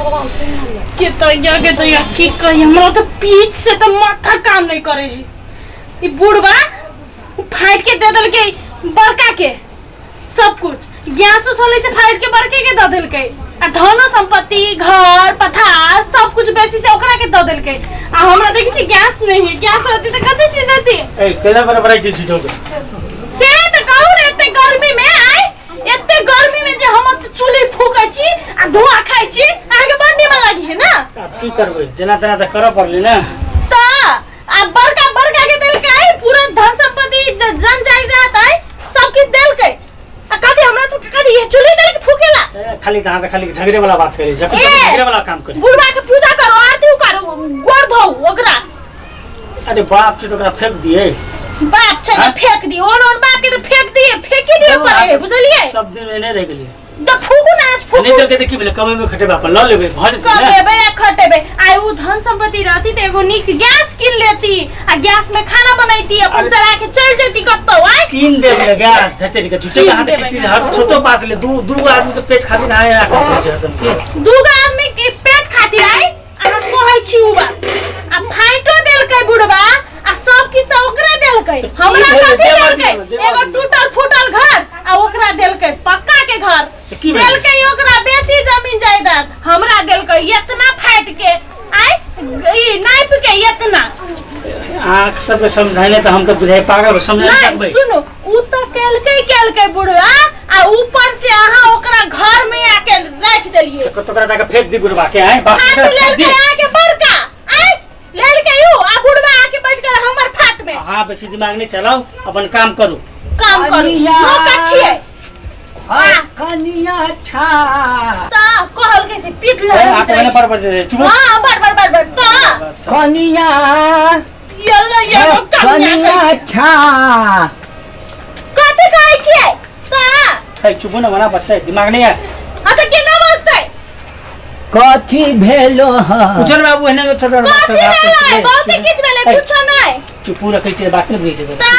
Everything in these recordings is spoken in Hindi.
के तो या की कही हमरा तो पीठ से तो माथा काम नहीं करे है। ई बुढ़वा फाइट के दे दल के बड़का के सब कुछ गैस उसले से फाइट के बड़के के दे दल के आ धनो संपत्ति घर पथार सब कुछ बेसी से ओकरा के दे दल के आ हमरा देखि छी गैस नहीं है। गैस रहती तो कते चीज देती ए केना बराबर चीज छिटो से तो कहू रे एते गर्मी में आए एते गर्मी में जे हम चूल्ही फूकै छी आ धुआं खाइ छी आगे बड्डी में लगी है ना। अब की करबे जना तना त कर पड़ली ना त आ बड़का के देल के पूरा धन संपत्ति जन जायदाद है सब कुछ देल के आ कथि हमरा सब कथि ये चूल्ही देल के फूकेला खाली कहां त खाली झगड़े वाला बात करे झगड़े वाला काम करे। बुढ़वा के पूजा करो आरती करो गोड़ धो ओकरा। अरे बाप से तो ओकरा फेंक दिए बाप छ फेंक दी और बाप के तो फेंक दिए फेंकी दिए पड़े बुझलिए सब दिन एने रह गेली तो फूकू ना फूकू नहीं तो के की बोले कमे में खटे बाप ल लेबे भर कबे या खटेबे आई उ धन संपत्ति रहती त एगो निक गैस किन लेती आ गैस में खाना बनाईती अपन जरा के चल जेती कत्तो आई किन देबे गैस धतेरी के झूठे कहां के चीज हर छोटो बात ले दू आदमी के पेट खातिर आए आ कर तुम के दू आदमी के पेट खातिर आई आ कहै छी उ बात आ फाइटो देल के बुढ़वा आ सब किस त ओकरा देल के हमरा कथि देल के एगो टूटल फूटल घर आ ओकरा देल के पक्का के घर देल के ओकरा बेसी जमीन जायदाद हमरा देल के इतना फाइट के आई ई नाइप के इतना आंख सब समझाइले त हम तो बुझाई पागल समझा सकबे। सुनो उ त केल के बुढ़वा आ ऊपर से आहा ओकरा घर में आके रख देलिए तो तोकरा जाके फेंक दी बुढ़वा के आए बाप फेंक दी आके बड़का आई लेल के यू आ बुढ़वा आके बैठ गेल हमर फाट में। हां बेसी दिमाग नहीं चलाओ अपन काम करू मौका छिए कनिया छा ता कहल कैसे पीट ले आपने पर चुप हां बर ता कनिया ये कनिया छा कते कहै छिए ता है चुप न बना बच्चा दिमाग नहीं है आ त केना बसतै कथि भेलो ह उछल बाबू एने में छोटा कथि बहुत किछ भेले कुछ नहीं चुप रखै छै बात नहीं बुझै छै ता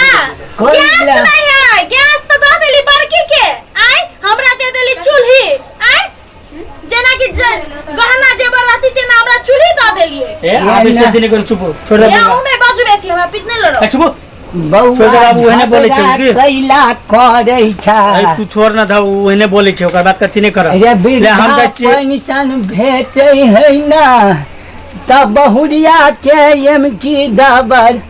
गैस नहीं है गैस तो दे देली बड़की के आई हमरा दे देली चूल्ही आई जना कि गहना जेवर रहती ते ना हमरा चूल्ही दे देलिए ए आबे से दिन कर चुप छोड़ दे ये में बाजू बेसी हमरा पिटने लड़ो चुप बौआ बाबू एने बोले छै कि कैला करे छ ए तू छोड़ ना धा ओने बोले छै ओकर बात कथि नहीं कर रे बिरला हम पेंशन भेटै है ना त बहुरिया के एम की दबर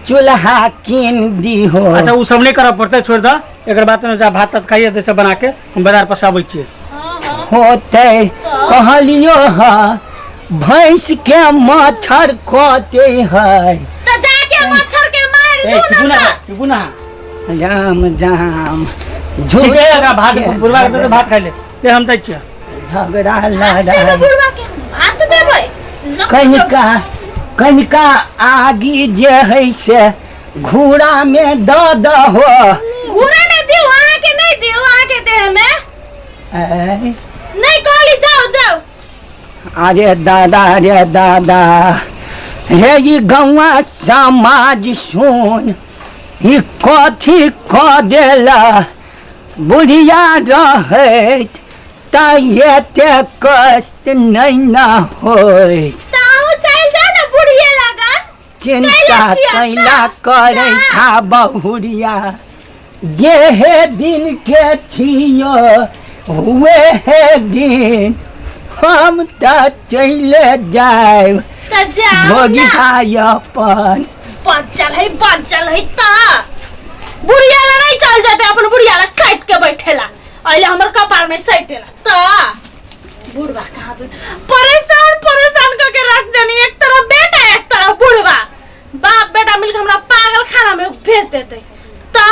चूल्हा किन दी हो। अच्छा वो सब नहीं करब पड़ते छोड़ द एकर बात में जा भात खाइए दे बना के हम बाजार पसाबै छी होते कहलियो ह भैंस के मच्छर कटे है त जाके मच्छर के मार दू ना चुप ना जाम ठीक है भात बुलवा के तो भात खाइ ले हम दै छी झगड़ा लड़ा बुढ़वा के भात देबै कनिका आगी जे है से घूरा में द हो घूरा में दियो आके नहीं दियो आके देह में नहीं कहली जाओ अरे दादा रे ई गौवा समाज सुन ई कथी क देला बुढ़िया रहत त एते कष्ट नहीं ना होय चिंता कैला करे था बहुरिया जे है दिन के छियो हुए है दिन हम त चले जाए भोगिया अपन बचल है ता बुढ़िया ला नहीं चल जाते अपन बुढ़िया ला साइड के बैठेला आइले हमर कपार में साइटेला ता बुढ़वा कहां परेशान करके रख देनी एक तरफ बेटा एक तरफ बुढ़वा बाप बेटा मिलके हमरा पागल खाना में भेज देते ता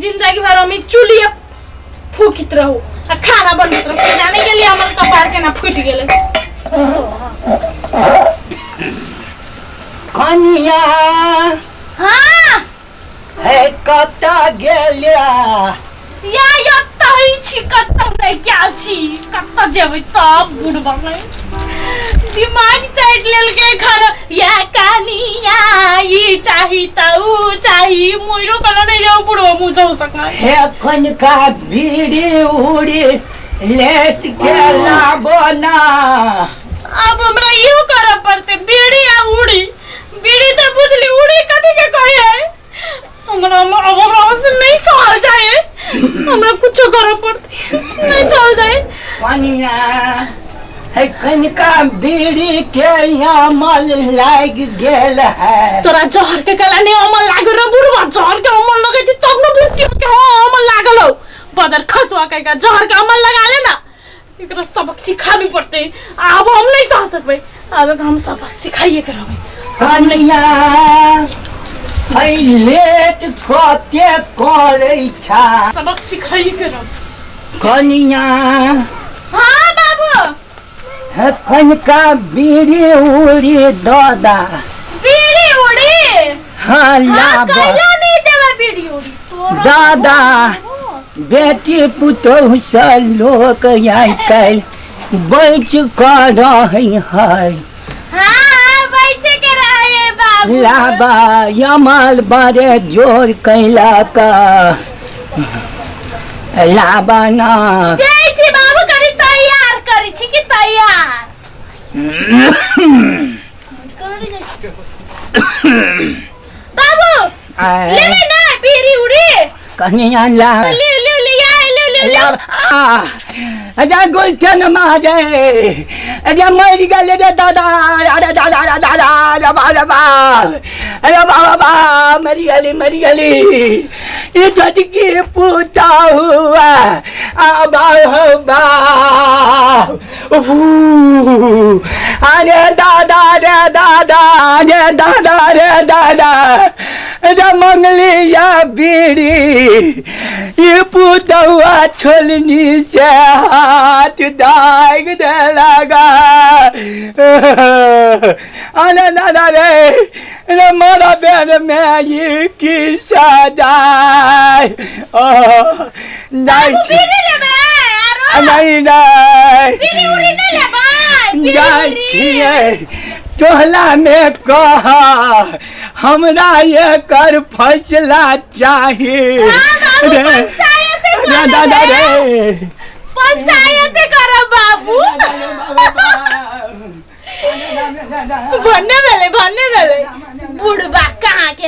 जिंदगी भर हम चूल्ही फूकित रहू आ खाना बनत रहू जाने के लिए हमर कपार के ना फूट गेले कनिया हां है कता गेलिया या तही छी कत्ता नहीं क्या छी कत्ता जेबै तब बुढ़वा में दिमाग चाट लेल के घर या कानिया ई चाही त उ चाही मोइरो कला नहीं जाऊ बुढ़वा मुझो सका हे कनिका बीड़ी उड़ी लेस के लाबो ना अब हमरा इहो करब पड़ते बीड़ी आ उड़ी बीड़ी तो बुझली उड़ी कथी के कहे है हमरा अब हमरा से नहीं सहल जाए हमरा कुछ करब पड़ते नहीं सहल जाए कनिया है कनिका बीड़ी के अमल लाग गेल है तोरा जहर के गला ने अमल लाग रे बुढ़वा जहर के अमल लगे थी तब न बुझती कि हां अमल लागल हो बदर खसवा के जहर के अमल लगा ले ना एकरा सबक सिखाबी पड़ते अब हम नहीं सह सकबे अब हम सबक सिखाइए के रहबे कनिया है लेट कते करे छा सबक सिखाइए के रहबे कनिया हां बाबू है कनिका बीड़ी उड़ी दादा बीड़ी उड़ी हाँ लाभ कहियो नहीं देवे बीड़ी उड़ी तोरा दादा बेटी पुतोह से लोक आई कल बैच कर रही है हां बैठ के रहे बाबू लाबा यमल बड़े जोर कैला का लाबा ना जय छी बाबू करी तैयार करी छी कि तैयार बाबू ले ले ना बीड़ी उड़ी कनिया ला ले ले ले अजा गुलशन मारे अजा मर गल रे दादा अरे दादा दादा अरे बाबा मरी गली ये छटकी पूता हुआ अरे दादा रे दादा रे दादा रे दादा अरे मंगली या बीड़ी ये पुतवा छोलनी से हाथ दाग दे लगा अरे दादा रे मारा बेर में ये की सजाए नहीं टोला में कहा हमरा ये कर फैसला चाहिए दादा रे पंचायत करो बाबू भन्ने बेले बुढ़बा कहाँ के